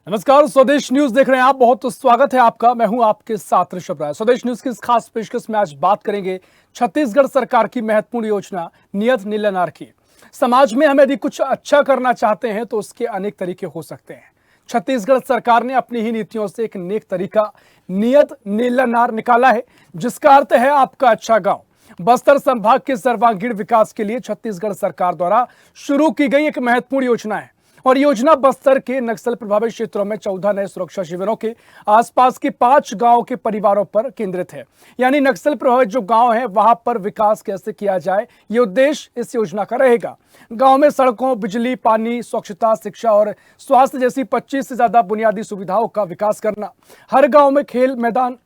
नमस्कार, स्वदेश न्यूज देख रहे हैं आप। बहुत स्वागत है आपका। मैं हूं आपके साथ ऋषभ राय। स्वदेश न्यूज की इस खास पेशकश में आज बात करेंगे छत्तीसगढ़ सरकार की महत्वपूर्ण योजना नियत नीलानार की। समाज में हम यदि कुछ अच्छा करना चाहते हैं तो उसके अनेक तरीके हो सकते हैं। छत्तीसगढ़ सरकार ने अपनी ही नीतियों से एक नेक तरीका नियत नीलानार निकाला है, जिसका अर्थ है आपका अच्छा गांव। बस्तर संभाग के सर्वांगीण विकास के लिए छत्तीसगढ़ सरकार द्वारा शुरू की गई एक महत्वपूर्ण योजना है और योजना बस्तर के नक्सल प्रभावित क्षेत्रों में 14 नए सुरक्षा शिविरों के आसपास के 5 गांवों के परिवारों पर केंद्रित है। यानी नक्सल प्रभावित जो गांव है वहां पर विकास कैसे किया जाए, ये उद्देश्य इस योजना का रहेगा। गांव में सड़कों, बिजली, पानी, स्वच्छता, शिक्षा और स्वास्थ्य जैसी 25 से ज्यादा बुनियादी सुविधाओं का विकास करना। हर गाँव में खेल मैदान,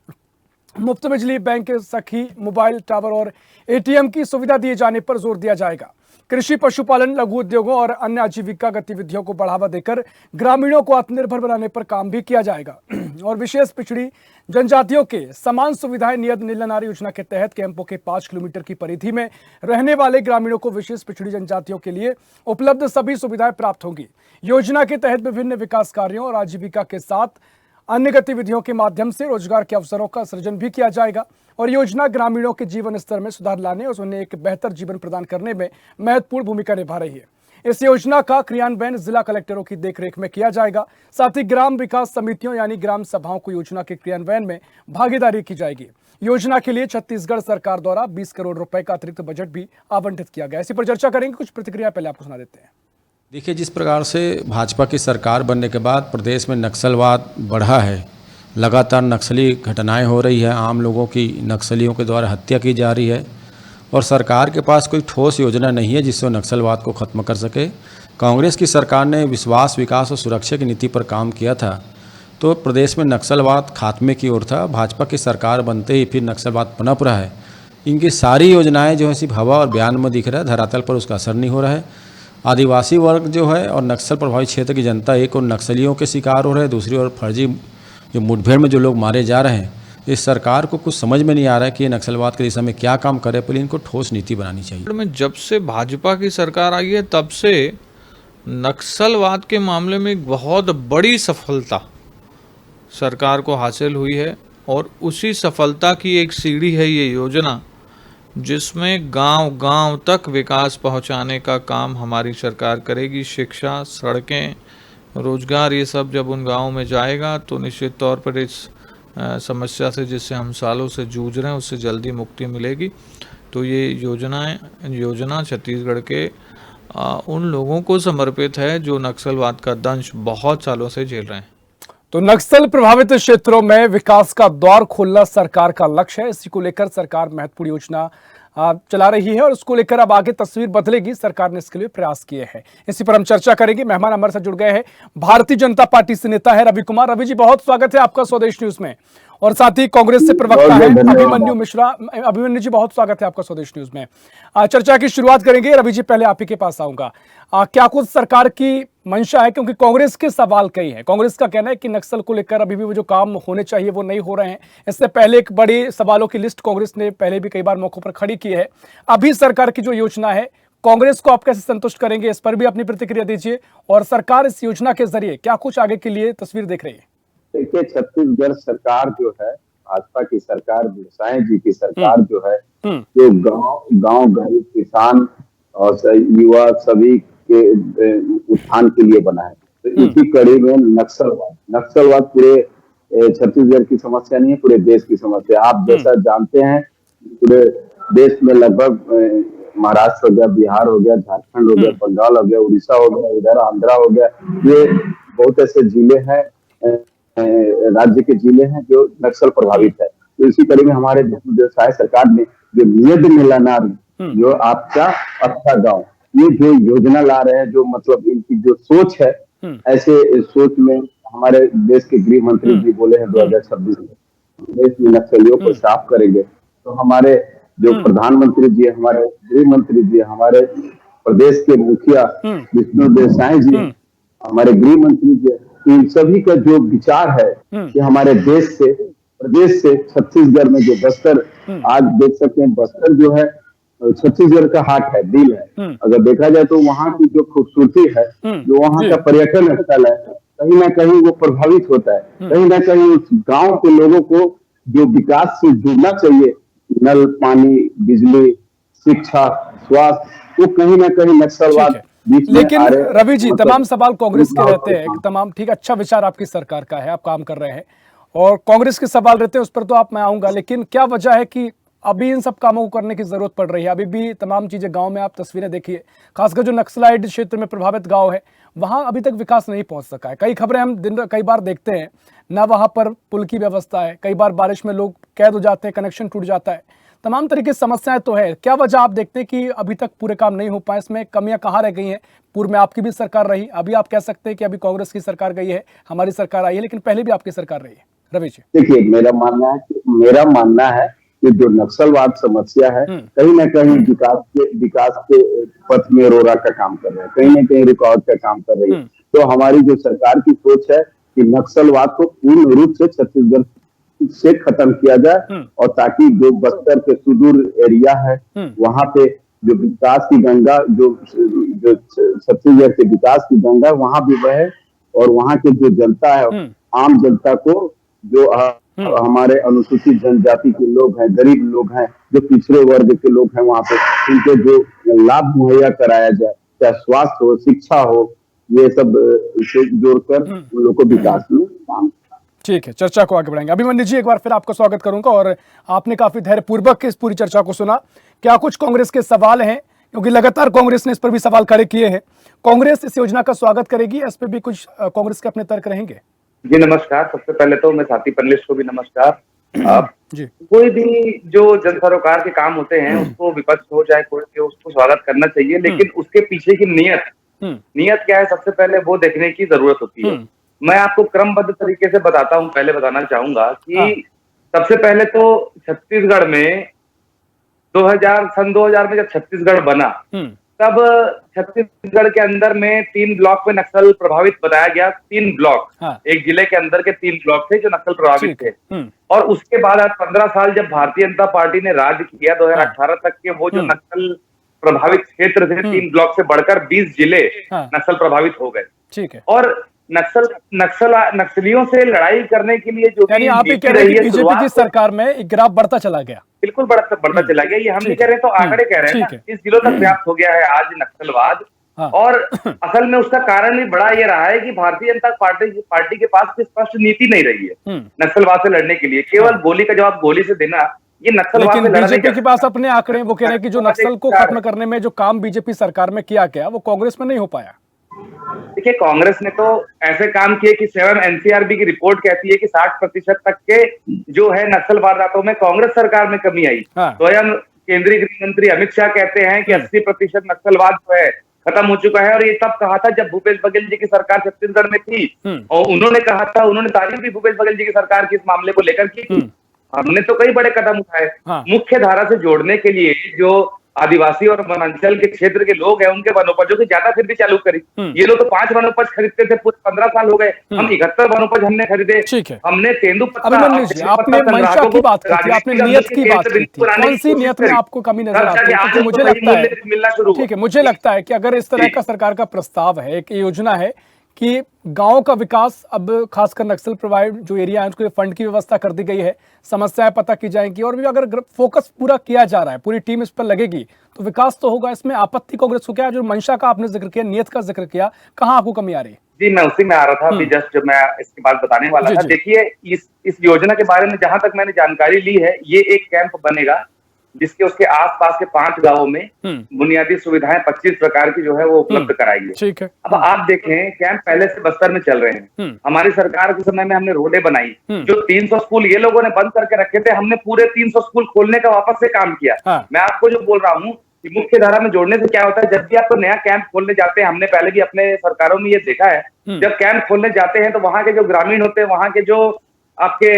मुफ्त बिजली, बैंक सखी, मोबाइल टावर और एटीएम की सुविधा दिए जाने पर जोर दिया जाएगा। कृषि, पशुपालन, लघु उद्योगों और अन्य आजीविका गतिविधियों को बढ़ावा देकर ग्रामीणों को आत्मनिर्भर बनाने पर काम भी किया जाएगा। और विशेष पिछड़ी जनजातियों के समान सुविधाएं नियत नीलानार योजना के तहत कैंपों के 5 किलोमीटर की परिधि में रहने वाले ग्रामीणों को विशेष पिछड़ी जनजातियों के लिए उपलब्ध सभी सुविधाएं प्राप्त होंगी। योजना के तहत विभिन्न विकास कार्यों और आजीविका के साथ अन्य गतिविधियों के माध्यम से रोजगार के अवसरों का सृजन भी किया जाएगा और योजना ग्रामीणों के जीवन स्तर में सुधार लाने और उन्हें एक बेहतर जीवन प्रदान करने में महत्वपूर्ण भूमिका निभा रही है। इस योजना का क्रियान्वयन जिला कलेक्टरों की देखरेख में किया जाएगा। साथ ही ग्राम विकास समितियों यानी ग्राम सभाओं को योजना के क्रियान्वयन में भागीदारी की जाएगी। योजना के लिए छत्तीसगढ़ सरकार द्वारा 20 करोड़ रुपए का अतिरिक्त बजट भी आवंटित किया गया। इसी पर चर्चा करेंगे। कुछ प्रतिक्रिया पहले आपको सुना देते हैं। देखिए, जिस प्रकार से भाजपा की सरकार बनने के बाद प्रदेश में नक्सलवाद बढ़ा है, लगातार नक्सली घटनाएं हो रही है, आम लोगों की नक्सलियों के द्वारा हत्या की जा रही है और सरकार के पास कोई ठोस योजना नहीं है जिससे नक्सलवाद को ख़त्म कर सके। कांग्रेस की सरकार ने विश्वास, विकास और सुरक्षा की नीति पर काम किया था तो प्रदेश में नक्सलवाद खात्मे की ओर था। भाजपा की सरकार बनते ही फिर नक्सलवाद पनप रहा है। इनकी सारी योजनाएँ जो है सिर्फ हवा और बयान में दिख रहा है, धरातल पर उसका असर नहीं हो रहा है। आदिवासी वर्ग जो है और नक्सल प्रभावित क्षेत्र की जनता एक और नक्सलियों के शिकार हो रहे हैं, दूसरी ओर फर्जी जो मुठभेड़ में जो लोग मारे जा रहे हैं। इस सरकार को कुछ समझ में नहीं आ रहा है कि ये नक्सलवाद के दिशा में क्या काम करे, पर इनको ठोस नीति बनानी चाहिए। में जब से भाजपा की सरकार आई है तब से नक्सलवाद के मामले में एक बहुत बड़ी सफलता सरकार को हासिल हुई है और उसी सफलता की एक सीढ़ी है ये योजना, जिसमें गांव-गांव तक विकास पहुंचाने का काम हमारी सरकार करेगी। शिक्षा, सड़कें, रोजगार, ये सब जब उन गांवों में जाएगा तो निश्चित तौर पर इस समस्या से जिससे हम सालों से जूझ रहे हैं उससे जल्दी मुक्ति मिलेगी। तो ये योजना छत्तीसगढ़ के उन लोगों को समर्पित है जो नक्सलवाद का दंश बहुत सालों से झेल रहे हैं। तो नक्सल प्रभावित क्षेत्रों में विकास का द्वार खोलना सरकार का लक्ष्य है। इसी को लेकर सरकार महत्वपूर्ण योजना चला रही है और उसको लेकर अब आगे तस्वीर बदलेगी। सरकार ने इसके लिए प्रयास किए हैं। इसी पर हम चर्चा करेंगे। मेहमान हमारे साथ जुड़ गए हैं, भारतीय जनता पार्टी से नेता है रवि कुमार। रवि जी, बहुत स्वागत है आपका स्वदेश न्यूज में। और साथ ही कांग्रेस से प्रवक्ता है अभिमन्यु मिश्रा। अभिमन्यु जी, बहुत स्वागत है आपका स्वदेश न्यूज में। चर्चा की शुरुआत करेंगे। रवि जी, पहले आप ही के पास आऊंगा। क्या कुछ सरकार की मंशा है, क्योंकि कांग्रेस के सवाल कई हैं। कांग्रेस का कहना है कि नक्सल को लेकर अभी भी वो जो काम होने चाहिए वो नहीं हो रहे हैं। इससे पहले एक बड़ी सवालों की लिस्ट कांग्रेस ने पहले भी कई बार मौकों पर खड़ी की है। अभी सरकार की जो योजना है, कांग्रेस को आप कैसे संतुष्ट करेंगे, इस पर भी अपनी प्रतिक्रिया दीजिए। और सरकार इस योजना के जरिए क्या कुछ आगे के लिए तस्वीर देख रही है? देखिए, छत्तीसगढ़ सरकार जो है, भाजपा की सरकार, गोसाई जी की सरकार जो है, जो गांव गरीब, किसान और युवा सभी के उत्थान के लिए बना है। तो इसी कड़ी में नक्सलवाद पूरे छत्तीसगढ़ की समस्या नहीं है, पूरे देश की समस्या। आप जैसा जानते हैं, पूरे देश में लगभग महाराष्ट्र हो गया, बिहार हो गया, झारखंड हो गया, बंगाल हो गया, उड़ीसा हो गया, इधर आंध्रा हो गया, ये बहुत ऐसे जिले हैं, राज्य के जिले हैं जो नक्सल प्रभावित है। तो इसी कड़ी में हमारे व्यवसाय सरकार ने जो नियत नीलानार, जो आपका अच्छा गांव, ये जो योजना ला रहे हैं, जो मतलब इनकी जो सोच है, ऐसे सोच में हमारे देश के गृह मंत्री जी बोले हैं 2026 में देश में नक्सलियों को साफ करेंगे। तो हमारे जो प्रधानमंत्री जी, हमारे गृह मंत्री जी, हमारे प्रदेश के मुखिया विष्णुदेव साय जी, हमारे गृह मंत्री जी, इन सभी का जो विचार है कि हमारे देश से, प्रदेश से छत्तीसगढ़ में जो बस्तर, आज देख सकते हैं बस्तर जो है छत्तीसगढ़ का हार्ट है, दिल है। अगर देखा जाए तो वहाँ की जो खूबसूरती है, जो वहाँ का पर्यटन स्थल है, कहीं ना कहीं वो प्रभावित होता है। कहीं ना कहीं उस गांव के लोगों को जो विकास से जुड़ना चाहिए, नल, पानी, बिजली, शिक्षा, स्वास्थ्य, वो कहीं ना कहीं ठीक नक्सलवाद है। बीच में लेकिन आ रहे। रवि जी, मतलब तमाम सवाल कांग्रेस के रुकावट रहते हैं, हाँ। तमाम ठीक, अच्छा विचार आपकी सरकार का है, आप काम कर रहे हैं, और कांग्रेस के सवाल रहते हैं, उस पर तो आप मैं आऊंगा, लेकिन क्या वजह है कि अभी इन सब कामों को करने की जरूरत पड़ रही है? अभी भी तमाम चीजें गांव में, आप तस्वीरें देखिए, खासकर जो नक्सलाइट क्षेत्र में प्रभावित गांव है, वहां अभी तक विकास नहीं पहुंच सका है। कई खबरें हम कई बार देखते हैं, ना वहां पर पुल की व्यवस्था है, कई बार बारिश में लोग कैद हो जाते हैं, कनेक्शन टूट जाता है, तमाम तरीके की समस्याएं तो है। क्या वजह आप देखते हैं कि अभी तक पूरे काम नहीं हो पाए? इसमें कमियां कहाँ रह गई हैं? पूर्व में आपकी भी सरकार रही, अभी आप कह सकते हैं कि अभी कांग्रेस की सरकार गई है, हमारी सरकार आई है, लेकिन पहले भी आपकी सरकार रही है। रवि जी, देखिए, मेरा मानना है कि जो नक्सलवाद समस्या है, कहीं ना कहीं विकास के पथ में रोड़ा का काम कर रहे हैं, कहीं ना कहीं रुकावट का काम कर रही है। तो हमारी जो सरकार की सोच है कि नक्सलवाद को पूर्ण रूप से छत्तीसगढ़ से खत्म किया जाए, और ताकि जो बस्तर के सुदूर एरिया है, वहां पे जो विकास की गंगा, जो छत्तीसगढ़ के विकास की गंगा वहां भी बहे, और वहां की जो जनता है, आम जनता को, जो हमारे अनुसूचित जनजाति के लोग हैं, गरीब लोग हैं, जो पिछड़े वर्ग के लोग हैं, वहां पे उनको जो लाभ मुहैया कराया जाए, चाहे स्वास्थ्य हो, शिक्षा हो, ये सब से जोड़कर उन लोग को विकास में काम। ठीक है, चर्चा को आगे बढ़ाएंगे। अभिमन्यु जी, एक बार फिर आपका स्वागत करूंगा, और आपने काफी धैर्यपूर्वक इस पूरी चर्चा को सुना। क्या कुछ कांग्रेस के सवाल हैं, क्योंकि लगातार कांग्रेस ने इस पर भी सवाल खड़े किए हैं? कांग्रेस इस योजना का स्वागत करेगी, इस पर भी कुछ कांग्रेस के अपने तर्क रहेंगे? जी नमस्कार। सबसे पहले तो मैं साथी पैनलिस्ट को भी नमस्कार। आप जी, कोई भी जो जन सरोकार के काम होते हैं, उसको विपक्ष हो चाहे कोई हो, उसको स्वागत करना चाहिए, लेकिन उसके पीछे की नीयत क्या है, सबसे पहले वो देखने की जरूरत होती है। मैं आपको क्रमबद्ध तरीके से बताता हूँ। पहले बताना चाहूंगा कि सबसे पहले तो छत्तीसगढ़ में सन 2000 में जब छत्तीसगढ़ बना, तब छत्तीसगढ़ के अंदर में 3 ब्लॉक में नक्सल प्रभावित बताया गया। 3 ब्लॉक, एक जिले के अंदर के 3 ब्लॉक थे जो नक्सल प्रभावित थे। और उसके बाद आज 15 साल जब भारतीय जनता पार्टी ने राज किया, 2018 तक के वो जो नक्सल प्रभावित क्षेत्र थे, 3 ब्लॉक से बढ़कर 20 जिले नक्सल प्रभावित हो गए। ठीक है। और नक्सलियों से लड़ाई करने के लिए जो यानी आप ये कह रहे हैं कि बीजेपी की सरकार में एक ग्राफ बढ़ता चला गया? बिल्कुल बढ़ता चला गया। ये हम नहीं कह रहे, तो आंकड़े कह रहे हैं। इस जिलों तक व्याप्त हो गया है आज नक्सलवाद। और असल में उसका कारण भी बड़ा ये रहा है कि भारतीय जनता पार्टी के पास कोई स्पष्ट नीति नहीं रही है नक्सलवाद से लड़ने के लिए। केवल गोली का जवाब गोली से देना, ये नक्सलवाद से लड़ने बीजेपी के पास अपने आंकड़े, वो कह रहे हैं कि जो नक्सल को खत्म करने में जो काम बीजेपी सरकार में किया गया, वो कांग्रेस में नहीं हो पाया। देखिए, कांग्रेस ने तो ऐसे काम किए कि स्वयं एनसीआरबी की रिपोर्ट कहती है कि 60% तक के जो है नक्सल वारदातों में कांग्रेस सरकार में कमी आई। स्वयं केंद्रीय गृह मंत्री अमित शाह कहते हैं कि 80% नक्सलवाद जो है खत्म हो चुका है। और ये तब कहा था जब भूपेश बघेल जी की सरकार छत्तीसगढ़ में थी, और उन्होंने कहा था, उन्होंने तारीफ भी भूपेश बघेल जी की सरकार की इस मामले को लेकर की थी। हमने तो कई बड़े कदम उठाए मुख्य धारा से जोड़ने के लिए। जो आदिवासी और वनांचल के क्षेत्र के लोग हैं, उनके वनोपजों की ज्यादा खरीदी चालू करी। ये लोग तो 5 वनोपज खरीदते थे, पूरे 15 साल हो गए, हम 71 वनोपज हमने खरीदे। हमने तेंदुपत्ता, आपने मंशा की बात की थी, आपने नियत की बात की थी, कौन सी नियत में आपको कमी नजर आती है? क्योंकि मुझे लगता है, ठीक है, मुझे लगता है कि अगर इस तरह का सरकार का प्रस्ताव है, एक योजना है कि गांव का विकास, अब खासकर नक्सल प्रभावित जो एरिया है उसको फंड की व्यवस्था कर दी गई है, समस्याएं पता की जाएंगी, और भी अगर फोकस पूरा किया जा रहा है, पूरी टीम इस पर लगेगी, तो विकास तो होगा। इसमें आपत्ति कांग्रेस को क्या है? जो मंशा का आपने जिक्र किया, नियत का जिक्र किया, कहाँ आपको कमी आ रही है? जी, मैं उसी में आ रहा था अभी, जस्ट जब मैं इसके बाद बताने वाला था। देखिए, इस योजना के बारे में जहां तक मैंने जानकारी ली है, ये एक कैंप बनेगा जिसके उसके आसपास के 5 गांवों में बुनियादी सुविधाएं 25 प्रकार की जो है वो उपलब्ध कराएंगे। ठीक है। अब आप देखें, कैंप पहले से बस्तर में चल रहे हैं। हमारी सरकार के समय में हमने रोडें बनाई। जो 300 स्कूल ये लोगों ने बंद करके रखे थे, हमने पूरे 300 स्कूल खोलने का वापस से काम किया। मैं आपको जो बोल रहा हूँ कि मुख्य धारा में जोड़ने से क्या होता है, जब भी आप नया कैंप खोलने जाते हैं, हमने पहले भी अपने सरकारों में ये देखा है, जब कैंप खोलने जाते हैं तो वहां के जो ग्रामीण होते हैं, वहां के जो आपके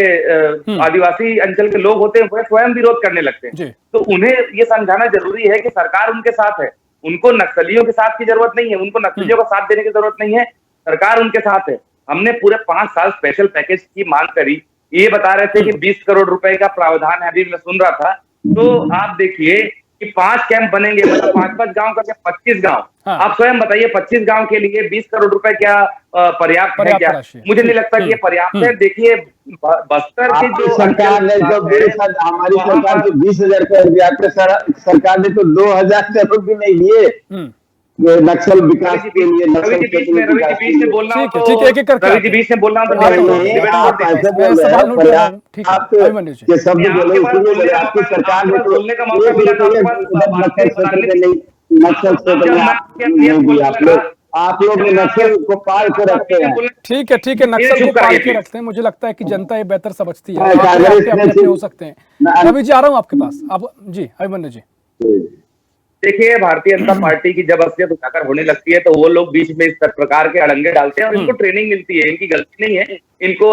आदिवासी अंचल के लोग होते हैं, वो स्वयं विरोध करने लगते हैं। तो उन्हें ये समझाना जरूरी है कि सरकार उनके साथ है, उनको नक्सलियों के साथ की जरूरत नहीं है, उनको नक्सलियों का साथ देने की जरूरत नहीं है, सरकार उनके साथ है। हमने पूरे 5 साल स्पेशल पैकेज की मांग करी। ये बता रहे थे कि 20 करोड़ रुपए का प्रावधान है, अभी मैं सुन रहा था। तो आप देखिए कि 5 कैंप बनेंगे, मतलब 5-5 गांव करके 25 गांव, हाँ। आप स्वयं बताइए 25 गांव के लिए 20 करोड़ रुपए क्या पर्याप्त है क्या? राशि है। मुझे नहीं लगता कि ये पर्याप्त है। देखिए बस्तर की आपकी जो सरकार ने जो हमारी वहाँ सरकार पर जो 20,000 करोड़ दिया, आपके सरकार ने तो 2,000 करोड़ भी नहीं दिए ये नक्सल विकास के लिए, नक्सल रवि जी बीच में बोलना हो ठीक है, एक-एक करके रवि जी बीच में बोलना हो तो आप ऐसे मैं बोल रहे सवाल हैं, नोट कर रहा हूँ। ठीक है, आप अभिमन्यु जी। ये शब्द आपके बोले, पास इसीलिए बोलने बोले का आपकी मौका- सरकार ने आपके तो पास बोलने का मौका एक मिला रुपये था, आपके पास नक्सल बातें क्षेत्र बताने में नहीं, नक्सल क्षेत्र में नहीं दी। आप लोग नक्सल को पाल के रखते हैं। ठीक है, नक्सल को पाल के रखते हैं। मुझे लगता है कि जनता ये बेहतर समझती है। हाँ, आपके कांग्रेस आपके ने अपने हो सकते हैं। रवि जी आ रहा हूँ आपके पास। आप जी, अभिमन्यु जी। देखिए भारतीय जनता पार्टी की जब असलियत उजागर होने लगती है तो वो लोग बीच में इस प्रकार के अड़ंगे डालते हैं और इनको ट्रेनिंग मिलती है। इनकी गलती नहीं है। इनको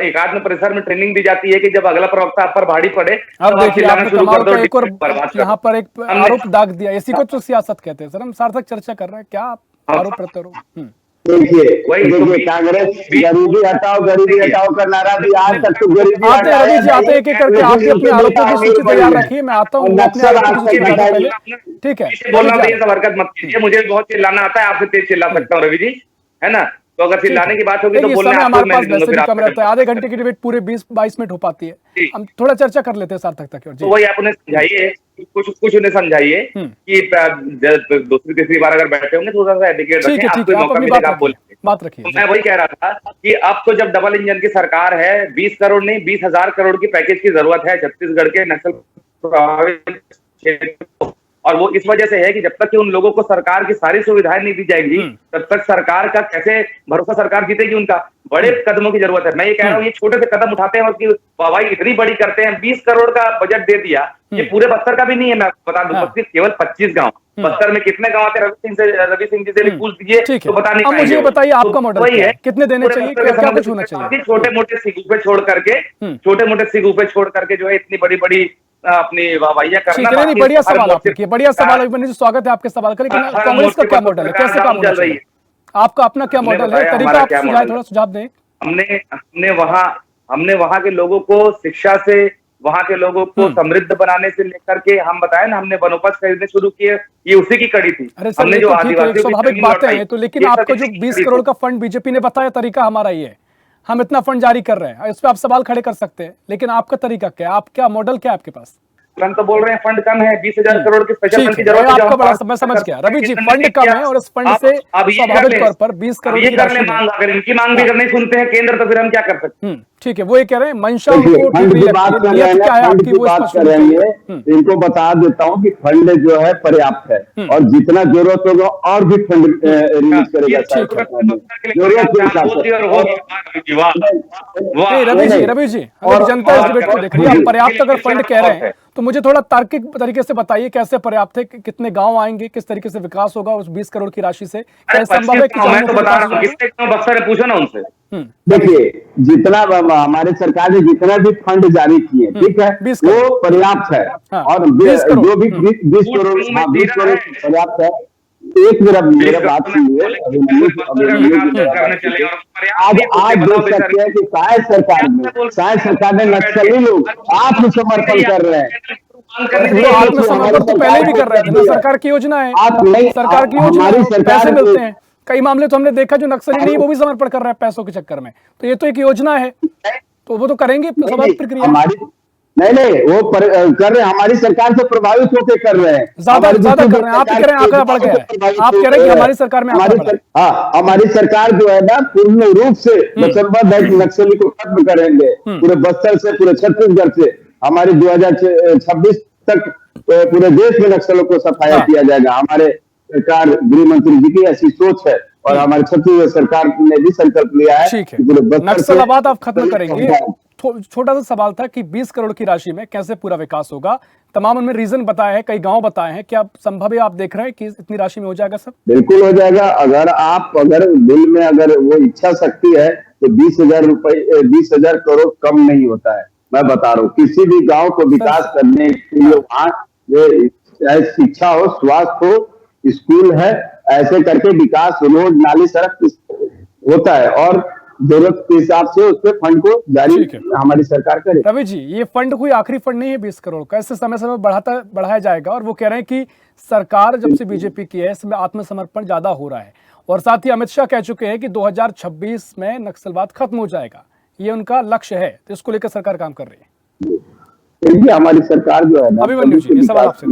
एकात्म परिसर में ट्रेनिंग दी जाती है कि जब अगला प्रवक्ता आप पर भारी पड़े अब देखिए चिल्लाना आपने शुरू कर कमाल दो, का एक और बर्बाद कर यहाँ दो। पर एक आरोप दाग दिया। इसी को तो सियासत कहते हैं सर। हम सार्थक चर्चा कर रहे हैं, क्या आरोप प्रत्यारोप। देखिए कांग्रेस गरीबी हटाओ का नारा भी आज तक तो गरीबी आते हैं रवि जी, आते एक एक करके आपके अपने आरोपों की सूची तैयार रखिए। मैं आता हूँ अपने नक्सल आरोपों की सूची आज तक बताने हटाइए। पहले। ठीक है, बोलना तो ये सब हरकत मत कीजिए। मुझे बहुत चिल्लाना आता है, आपसे तेज चिल्ला सकता हूँ रवि जी, है ना? तो अगर चिल्लाने की बात होगी तो देखिए, बोलने समय आपको हमारे मैं पास नहीं दूंगा, वैसे फिर भी आप कम रहता है। आधे घंटे की डिबेट पूरे 20-22 मिनट हो पाती है। जी। हम थोड़ा चर्चा कर लेते हैं सार्थकता की ओर। तो वही आप उन्हें समझाइए, कुछ उन्हें समझाइए कि दूसरी तीसरी बार अगर बैठे होंगे तो थोड़ा सा एडिकेट रखें। ठीक है, आपको आप मौका अपनी मिलेगा, आप बोलेंगे। बात रखिए। तो मैं वही कह रहा था कि अब तो जब डबल इंजन की सरकार है, 20 करोड़ नहीं 20,000 करोड़ की पैकेज की जरूरत है छत्तीसगढ़ के नक्सल प्रभावित क्षेत्र को। और वो इस वजह से है कि जब तक कि उन लोगों को सरकार की सारी सुविधाएं नहीं दी जाएंगी तब तक सरकार का कैसे भरोसा सरकार जीतेगी उनका। बड़े कदमों की जरूरत है। मैं ये कह रहा हूँ, ये छोटे से कदम उठाते हैं और उसकी वाहवाही इतनी बड़ी करते हैं। 20 करोड़ का बजट दे दिया, ये पूरे बस्तर का भी नहीं है। मैं बता दूं, बस्तर केवल 25 गांव। बस्तर में कितने गांव आते हैं? रवि सिंह जी से भी पूछ दीजिए तो बता नहीं पाएंगे। मुझे बताइए आपका मॉडल वही क्या है, है? कितने देने चाहिए, क्या कुछ होना चाहिए? छोटे मोटे सिगुफे छोड़ करके जो है इतनी बड़ी बड़ी अपनी वाहवाहियां करना। ठीक है, बढ़िया सवाल आपने किया, बढ़िया सवाल अभिमन्यु जी, स्वागत है आपके सवाल का। लेकिन कांग्रेस का क्या मॉडल है, कैसे काम होना चाहिए? आपका अपना क्या मॉडल है, तरीका आप थोड़ा सुझाव दें। हमने वहां के लोगों को शिक्षा से, वहां के लोगों को समृद्ध बनाने से लेकर के, हम बताए ना, हमने वनोपज खरीदने शुरू किए, ये उसी की कड़ी थी। अरे सर, हमने ये जो तो ठीक है, आदिवासियों की स्वाभाविक जमीन बातें लौटाई, हैं। तो लेकिन आपका जो 20 करोड़ का फंड बीजेपी ने बताया, तरीका हमारा ये है, हम इतना फंड जारी कर रहे हैं। इस पर आप सवाल खड़े कर सकते हैं, लेकिन आपका तरीका क्या है? आप क्या मॉडल क्या है आपके पास? हम तो बोल रहे हैं फंड कम है, 20,000 करोड़ की स्पेशल फंड की ठीक जरूरत है, है। आपका बड़ा मैं समझ गया रवि जी, फंड कम है और इस फंड से स्वाभाविक तौर पर 20 करोड़ की राशि मांग, अगर इनकी मांग भी नहीं सुनते हैं केंद्र तो फिर हम क्या कर सकते हैं? ठीक है, वो ये कह रहे हैं मंशा उनको फंड ठीक नहीं की बात लगती कर है। रहे हैं नियत क्या है ना, फंड आपकी, की वो बात स्पष्ट कर होनी रहे चाहिए। हैं। इनको बता देता हूँ कि फंड जो है पर्याप्त है और जितना जरूरत होगा और भी फंड रिलीज करेगा सरकार। रवि जी, अगर जनता इस डिबेट को देख रही है, आप पर्याप्त अगर फंड कह रहे हैं तो मुझे थोड़ा तार्किक तरीके से बताइए कैसे पर्याप्त है, कितने गांव आएंगे, किस तरीके से विकास होगा उस 20 करोड़ की राशि से? क्या संभव है कि मैं तो बता रहा हूँ, कितने गांव बक्सर है, पूछो ना उनसे। देखिए, जितना हमारे सरकार ने जितना भी फंड जारी किए, ठीक है, वो पर्याप्त है। और जो भी 20 करोड़ पर्याप्त है। एक मेरा बात सुनिए, आज देख सकते हैं कि शायद सरकार ने नक्सली लोग आत्मसमर्पण कर रहे हैं। आत्मसमर्पण तो पहले भी कर रहे थे ना, सरकार की योजना है, सरकार की योजना, पैसे मिलते हैं। कई मामले तो हमने देखा जो नक्सली नहीं, वो भी समर्पण कर रहे हैं पैसों के चक्कर में। तो ये तो एक योजना है, तो वो तो करेंगे, स्वाभाविक प्रक्रिया। नहीं वो कर रहे हैं, हमारी सरकार से प्रभावित होकर कर रहे हैं, ज्यादा कर रहे हैं। आप कह रहे हैं आंकड़ा बढ़ गया है, आप कह रहे हैं कि हमारी सरकार में हमारी सरकार जो है ना पूर्ण रूप से वचनबद्ध है कि नक्सली को खत्म करेंगे पूरे बस्तर से, पूरे छत्तीसगढ़ से। हमारे 2026 तक पूरे देश में नक्सलों को सफाया किया जाएगा। हमारे सरकार, गृह मंत्री जी की ऐसी सोच है और हमारी छत्तीसगढ़ सरकार ने भी संकल्प लिया है। ठीक है, नक्सलाबाद आप खत्म करेंगे। छोटा सा सवाल था कि 20 करोड़ की राशि में कैसे पूरा विकास होगा? तमाम उनमें रीजन बताए हैं, कई गांव बताए हैं। क्या संभव है, आप देख रहे हैं कि इतनी राशि में हो जाएगा सब? बिल्कुल हो जाएगा। अगर दिल में अगर वो इच्छा शक्ति है तो 20,000 करोड़ कम नहीं होता है। मैं बता रहा हूँ, किसी भी गांव को विकास करने के लिए वहां चाहे शिक्षा हो, स्वास्थ्य हो, स्कूल है, ऐसे करके विकास, रोड नाली सड़क होता है। और जरूरत के हिसाब से उसके फंड को जारी ठीक है। हमारी सरकार करे। रवि जी, ये फंड कोई आखिरी फंड नहीं है 20 करोड़ का, इससे समय समय बढ़ाया जाएगा। और वो कह रहे हैं कि सरकार जब से बीजेपी की है इसमें आत्मसमर्पण ज्यादा हो रहा है, और साथ ही अमित शाह कह चुके हैं कि 2026 में नक्सलवाद खत्म हो जाएगा, ये उनका लक्ष्य है, तो इसको लेकर सरकार काम कर रही है। देखिए हमारी सरकार जो है ना, अभिमन्यु जी, ये सवाल आपसे।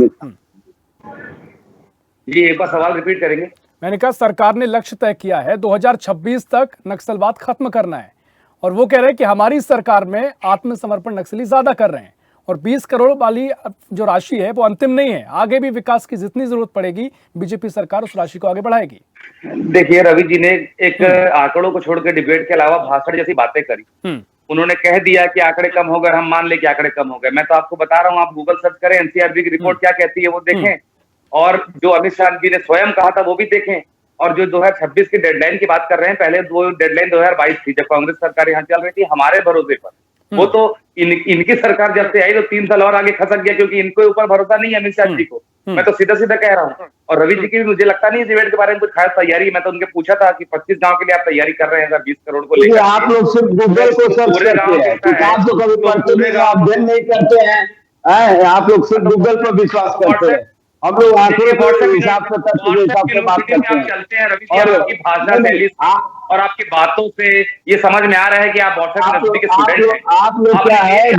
जी एक बार सवाल रिपीट करेंगे। मैंने कहा सरकार ने लक्ष्य तय किया है 2026 तक नक्सलवाद खत्म करना है, और वो कह रहे हैं कि हमारी सरकार में आत्मसमर्पण नक्सली ज्यादा कर रहे हैं, और 20 करोड़ वाली जो राशि है वो अंतिम नहीं है, आगे भी विकास की जितनी जरूरत पड़ेगी बीजेपी सरकार उस राशि को आगे बढ़ाएगी। देखिए रवि जी ने एक आंकड़ों को छोड़ के डिबेट के अलावा भाषण जैसी बातें करी। उन्होंने कह दिया कि आंकड़े कम हो गए, हम मान ले कि आंकड़े कम हो गए। मैं तो आपको बता रहा हूँ, आप गूगल सर्च करें, एनसीआरबी की रिपोर्ट क्या कहती है वो देखें, और जो अमित शाह जी ने स्वयं कहा था वो भी देखें, और जो 2026 की डेडलाइन की बात कर रहे हैं, पहले वो डेडलाइन 2022 थी जब कांग्रेस सरकार यहाँ चल रही थी हमारे भरोसे पर। वो तो इनकी सरकार जब से आई तो 3 साल और आगे खसक गया, क्योंकि इनके ऊपर भरोसा नहीं है अमित शाह जी को। मैं तो सीधा सीधा कह रहा हूँ। और रवि जी की भी मुझे लगता नहीं डिबेट के बारे में कुछ खास तैयारी। मैं तो उनके पूछा था कि 25 गांव के लिए आप तैयारी कर रहे हैं 20 करोड़ को लेकर। आप लोग सिर्फ गूगल को सर्च करते हैं, किताब तो कभी पढ़ते नहीं, अध्ययन नहीं करते हैं। आप लोग सिर्फ गूगल पर विश्वास करते हैं। हम लोग आंकड़ों के हिसाब से बात करते हैं। चलते हैं रवि जी, आपकी भाषा शैली और आपकी बातों से ये समझ में आ रहा है कि आप व्हाट्सएप के स्टूडेंट हैं। आप लोग क्या है,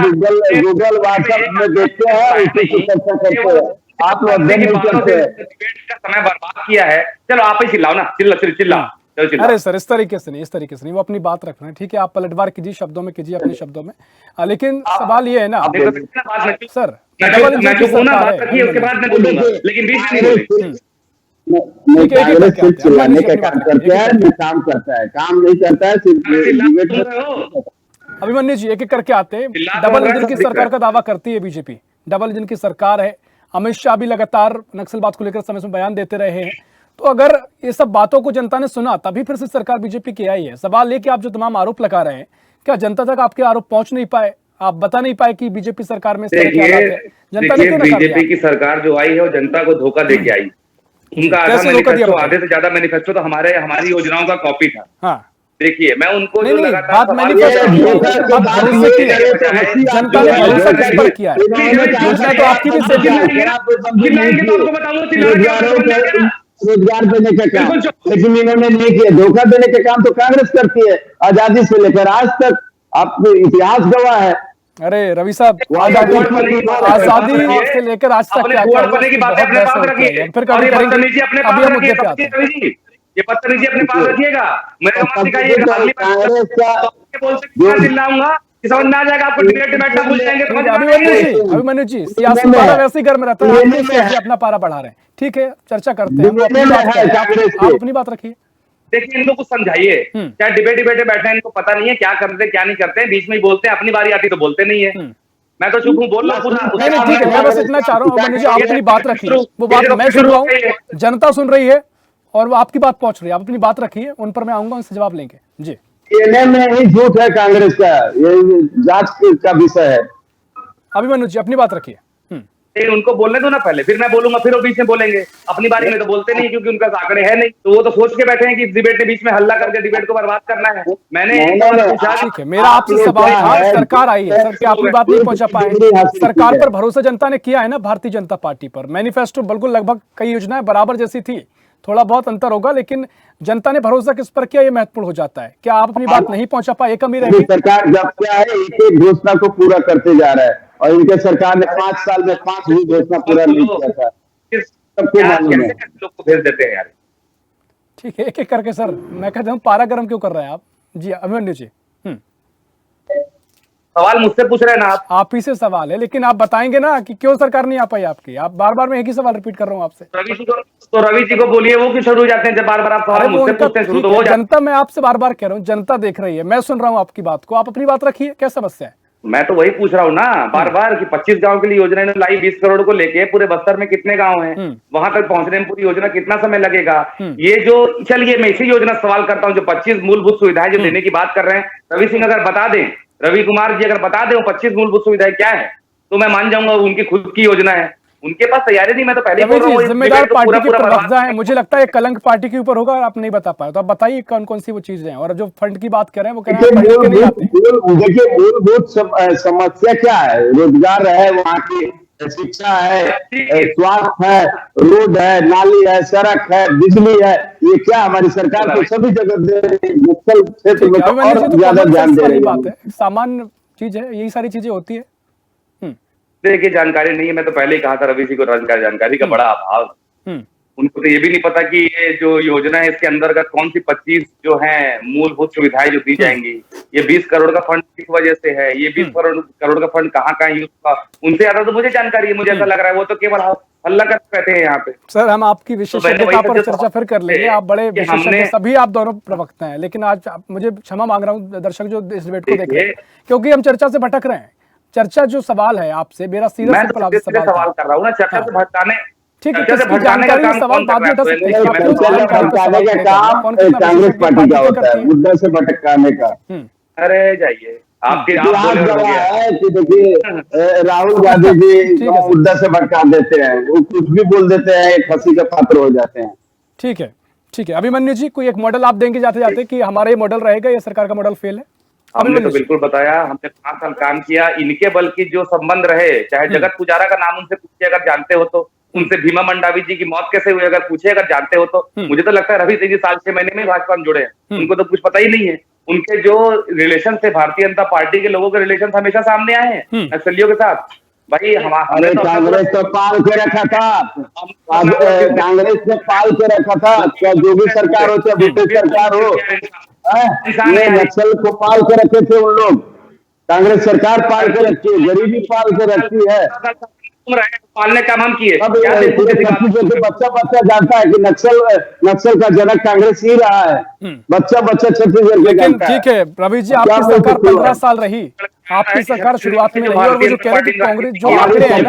गूगल व्हाट्सएप में देखते हैं, उसी से चर्चा करते हैं। आप लोग अध्ययन नहीं करते हैं। डिबेट का समय बर्बाद किया है। चलो आप ही चिल्लाओ ना, चिल्ला। अरे सर, इस तरीके से नहीं, वो अपनी बात रख रहे हैं। ठीक है, आप पलटवार कीजिए, शब्दों में कीजिए, अपने शब्दों में। लेकिन सवाल ये है ना सर, डबल इंजन की सरकार है, उसके बाद मैं बोलूंगा, लेकिन बीच में कांग्रेस सिर्फ चिल्लाने का काम करता है, न काम करता है, काम नहीं करता है, सिर्फ। अभिमन्यु जी, एक एक करके आते हैं। डबल इंजन की सरकार का दावा करती है बीजेपी, डबल इंजन की सरकार है। अमित शाह भी लगातार नक्सलवाद को लेकर समय से बयान देते रहे हैं। तो अगर ये सब बातों को जनता ने सुना तभी फिर से सरकार बीजेपी की आई है। सवाल ये कि आप जो तमाम आरोप लगा रहे हैं, क्या जनता तक आपके आरोप पहुंच नहीं पाए? आप बता नहीं पाए कि बीजेपी सरकार में जनता ने बीजेपी की सरकार जो आई है वो जनता को धोखा दे के आई। उनका आधे से ज्यादा मैनिफेस्टो तो हमारी योजनाओं का कॉपी था। हाँ, देखिए मैं उनको नहीं, बात जनता ने भरोसा किस पर किया है? योजना तो आपकी भी सही है, रोजगार देने का काम, लेकिन इन्होंने नहीं किया। धोखा देने का काम तो कांग्रेस करती है, आजादी से लेकर आज तक। आपको इतिहास गवाह है। अरे रवि साहब, आजादी से लेकर आज तक क्या की बातें अपने पास रखिए, फिर कभी करेंगे। अभी हम मुद्दे पे आते हैं। ये बदतमीजी अपने पास रखिएगा। मेरे मत चिल्लाऊंगा, समझ में आ जाएगा आपको। डिबेट बैठना भूल जाएंगे। अभिमन्यु जी, सियासी पारा वैसे ही गर्म रहता है, अपना पारा बढ़ा रहे हैं। ठीक है, चर्चा करते हैं, आप अपनी बात रखिए। देखिए इनको कुछ समझाइए, क्या डिबेट में बैठे हैं, इनको पता नहीं है क्या करते क्या नहीं करते हैं, बीच में ही बोलते हैं, अपनी बारी आती तो बोलते नहीं है। मैं तो चुप हूँ, बोल रहा हूँ। ठीक है, मैं बस इतना चाह रहा हूँ अभिमन्यु जी, आप अपनी बात रखिए। वो बात मैं सुन रहा हूँ, जनता सुन रही है, और वो आपकी बात पहुंच रही है। आप अपनी बात रखिए, उन पर मैं आऊंगा, उनसे जवाब लेंगे। जी, में ही झूठ है कांग्रेस का, ये जांच का विषय है। अभिमन्यु जी, अपनी बात रखिए। उनको बोलने दो ना पहले, फिर मैं बोलूंगा, फिर वो बीच में बोलेंगे। अपनी बारी में तो बोलते नहीं, क्योंकि उनका आंकड़े है नहीं, तो वो तो सोच के बैठे हैं कि डिबेट के बीच में हल्ला करके डिबेट को बर्बाद करना है। मैंने पूछा, ठीक है, मेरा आपसे सवाल था, सरकार आई है सर, क्या अपनी बात नहीं पहुंचा पाए? सरकार पर भरोसा जनता ने किया है ना, भारतीय जनता पार्टी पर। मैनिफेस्टो बिल्कुल लगभग कई योजनाएं बराबर जैसी थी, थोड़ा बहुत अंतर होगा, लेकिन जनता ने भरोसा किस पर किया ये महत्वपूर्ण हो जाता है। क्या आप अपनी बात नहीं पहुंचा पाए? कमी रहेगी। सरकार जब क्या है, एक घोषणा को पूरा करते जा रहा है, और इनके सरकार ने 5 साल में 5 भी घोषणा पूरा नहीं किया था। सबको मालूम है। लोग को भेज देते हैं यार। ठीक है, एक एक करके सर, मैं कहता हूँ पारा गर्म क्यों कर रहे हैं आप? जी अभिमन्यु जी, सवाल मुझसे पूछ रहे हैं ना आप ही से सवाल है, लेकिन आप बताएंगे ना कि क्यों सरकार नहीं आ पाई आपकी? आप बार मैं एक ही सवाल रिपीट कर रहा हूँ आपसे। रवि जी को बोलिए, वो क्यों शुरू हो जाते हैं जब बार आप सवाल मुझसे पूछते हैं? शुरू तो हो जनता, मैं आपसे बार कह रहा हूँ, जनता देख रही है, मैं सुन रहा हूँ आपकी बात को, आप अपनी बात रखिए, क्या समस्या है? मैं तो वही पूछ रहा हूँ ना बार कि 25 गांव के लिए योजना ने लाई, 20 करोड़ को लेके पूरे बस्तर में कितने गांव हैं, वहां तक पहुंचने में पूरी योजना कितना समय लगेगा? ये जो, चलिए मैं इसी योजना सवाल करता हूँ, जो 25 मूलभूत सुविधाएं जो देने की बात कर रहे हैं, रवि सिंह अगर बता दें, रवि कुमार जी अगर बता दें 25 मूलभूत सुविधाएं क्या है, तो मैं मान जाऊंगा उनकी खुद की योजना है। उनके पास तैयारी नहीं। मैं तो पहले ही रवि बोल रहा हूँ, जी ये जिम्मेदार डिबेट तो पार्टी पूरा के पूरा बर्बाद प्रवक्ता हैं, मुझे लगता है कलंक पार्टी के ऊपर होगा और आप नहीं बता पाए, तो आप बताइए कौन कौन सी वो चीजें हैं। और जो फंड की बात कर रहे हैं वो कह रहे हैं आप पढ़ के नहीं आते। देखिए मूलभूत समस्या क्या है? रोजगार है, वहाँ की शिक्षा है, स्वास्थ्य है, रोड है, नाली है, सड़क है, बिजली है, ये क्या हमारी सरकार को सभी जगह दे रही है। नक्सल क्षेत्र में तो अभिमन्यु जी, और तो ज्यादा कॉमन ध्यान सेंस दे वाली रही बात है। है, सामान्य चीज है, यही सारी चीजें होती है। देखिए जानकारी नहीं है, मैं तो पहले ही कहा था रवि जी को, जानकारी का बड़ा अभाव। उनको तो ये भी नहीं पता कि ये जो योजना है इसके अंतर्गत कौन सी 25 जो है मूलभूत सुविधाएं जो दी जाएंगी, ये 20 करोड़ का फंड किस वजह से है, ये 20 करोड़ का फंड कहाँ यूज हुआ, उनसे ज्यादा तो मुझे जानकारी है। मुझे ऐसा लग रहा है वो तो केवल हल्ला करते रहते हैं यहाँ पे। सर हम आपकी विशेषज्ञता पर चर्चा फिर कर लेंगे, आप बड़े विशेषज्ञ सभी आप दोनों प्रवक्ता हैं, लेकिन आज मुझे क्षमा मांग रहा हूँ दर्शक जो इस डिबेट को देख रहे हैं, क्योंकि हम चर्चा से भटक रहे हैं। चर्चा जो सवाल है आपसे, मेरा सीधा सिंपल आपसे सवाल कर रहा हूँ ना, चर्चा से भटकाने। ठीक है, किसकी जानकारी का सवाल बाद में उठा सकते हैं। भटकाने का काम कांग्रेस पार्टी का होता है, मुद्दा से भटकाने का। अरे जाइए, आपके है कि देखिए राहुल गांधी जी मुद्दा से भटका देते हैं, वो कुछ भी बोल देते हैं, एक हंसी का पात्र हो जाते हैं। ठीक है, ठीक है। अभिमन्यु जी कोई एक मॉडल आप देंगे जाते जाते कि हमारा ये मॉडल रहेगा, ये सरकार का मॉडल फेल है? हमने तो बिल्कुल बताया, हमने 5 साल काम किया। इनके बल्कि जो संबंध रहे, चाहे जगत पुजारा का नाम उनसे पूछिए अगर जानते हो तो, उनसे भीमा मंडावी जी की मौत कैसे हुई अगर पूछे अगर जानते हो तो। मुझे तो लगता है रवि सिंह जी साल 6 महीने में भाजपा में जुड़े हैं, उनको तो कुछ पता ही नहीं है। उनके जो रिलेशन थे भारतीय जनता पार्टी के लोगों के रिलेशन हमेशा सामने आए हैं नक्सलियों के साथ। भाई हमारे कांग्रेस तो पाल के रखा था, कांग्रेस ने पाल के रखा था, क्या योगी सरकार हो चाहे ब्रिटिश सरकार हो, ये नक्सल को पाल के रखे थे उन लोग। कांग्रेस सरकार पाल के रखी है, गरीबी पाल के रखी है, पालने का हम किए। बच्चा जानता है कि नक्सल का जनक कांग्रेस ही रहा है। बच्चा छत्तीसगढ़ के जानता है। ठीक है रवि जी, आपकी सरकार 15 साल रही, आपकी सरकार शुरुआत में रही, और वो जो कह रहे थे कांग्रेस जो आंकड़े हैं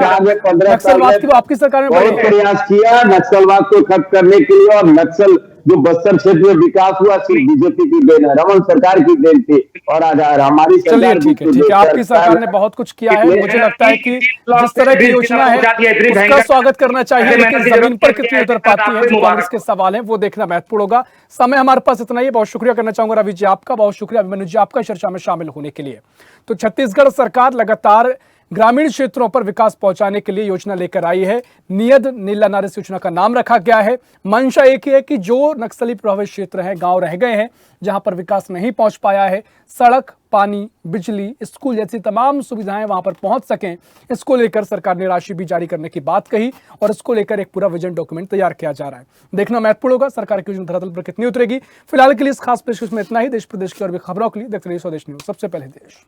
नक्सलवाद की, वो आपकी सरकार में बहुत प्रयास किया नक्सलवाद को खत्म करने के लिए, और नक्सल जो बस्तर क्षेत्र में विकास हुआ सिर्फ बीजेपी की देन है, रमन सरकार की देन थी। और आज हमारी चलिए ठीक है, आपकी सरकार ने बहुत कुछ किया है। मुझे लगता है कि जिस तरह की योजना है उसका स्वागत करना चाहिए, लेकिन जमीन पर कितनी उतर पाती है जो कांग्रेस के सवाल है वो देखना महत्वपूर्ण होगा। समय हमारे पास इतना ही, बहुत शुक्रिया करना चाहूंगा रवि जी आपका, बहुत शुक्रिया अभिमन्यु जी आपका चर्चा में शामिल होने के लिए। तो छत्तीसगढ़ सरकार लगातार ग्रामीण क्षेत्रों पर विकास पहुंचाने के लिए योजना लेकर आई है। नियत नीला नारिस योजना का नाम रखा गया है। मंशा एक ही है कि जो नक्सली प्रभावित क्षेत्र हैं, गांव रह गए हैं जहां पर विकास नहीं पहुंच पाया है, सड़क, पानी, बिजली, स्कूल जैसी तमाम सुविधाएं वहां पर पहुंच सकें, इसको लेकर सरकार ने राशि भी जारी करने की बात कही और इसको लेकर एक पूरा विजन डॉक्यूमेंट तैयार किया जा रहा है। देखना महत्वपूर्ण होगा सरकार की योजना धरातल पर कितनी उतरेगी। फिलहाल के लिए इस खास पेशकश में इतना ही। देश प्रदेश की और भी खबरों के लिए देखते रहिए स्वदेश न्यूज, सबसे पहले देश।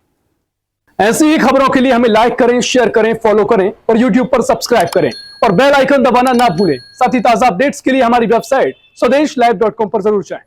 ऐसी ही खबरों के लिए हमें लाइक करें, शेयर करें, फॉलो करें और YouTube पर सब्सक्राइब करें और बेल आइकन दबाना ना भूलें। साथ ही ताजा अपडेट्स के लिए हमारी वेबसाइट स्वदेशलाइव.com पर जरूर जाएं।